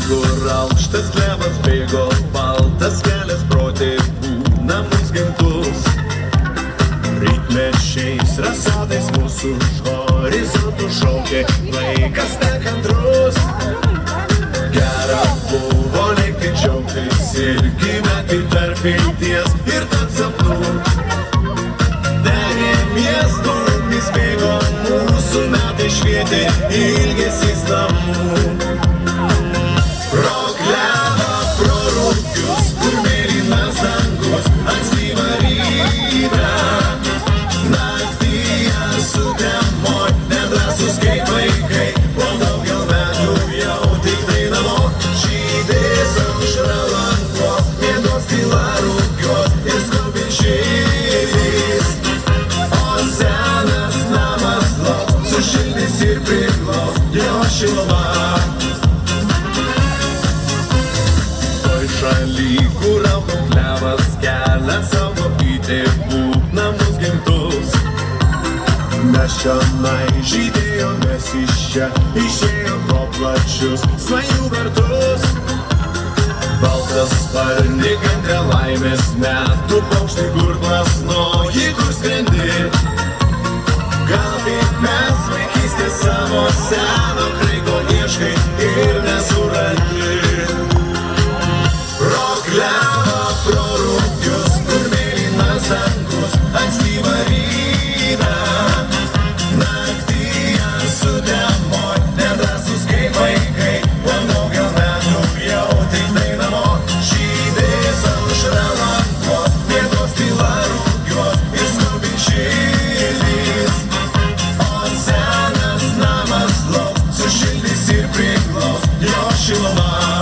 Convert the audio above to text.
Kur aukštas klevas bėgo, baltas kelias protėvių namus gimtus. Rytmečiais rasadais mūsų horizontų šaukė laikas nekantrus. Gera buvo lėkti džiaugtis ir gyventi tarp vilties ir tarp sapnų. Degė miestų ugnis bėgo, mūsų metai švietė ilgesys namų. Pro klevą, pro rūkius, kur mėlynas dangus, ankstyvą rytą. Naktyje sutemoj, nedrąsus kaip vaikai, po daugel metų jau tik tai namo. Žydės aušra lankos, mėtos tyla rūkios ir skubinčiais. O senas namas lauk, sušildys ir priglaus jo šilumą. Šaly, kur augo klevas, kelia savo į tėvų namus gimtus. Mes čionai žydėjomės iš čia, išėjo pro plačius svajų vartus. Baltas sparni gandrė laimės metų paukštai, kur plasnoji, kur skrendi. Gal kaip mes vaikystės savo seno kraiko ieškai ir nesurandi. Pro klevą, pro rūkius, kur mėlynas dangus, ankstyvą rytą. Naktyje sutemoj, nedrąsus kaip vaikai, po daugel metų jau tik tai namo. Žydės aušra lankos, mėtos tyla rūkios ir skubinčiais. O senas namas lauk, sušildys ir priglaus jo šilumą.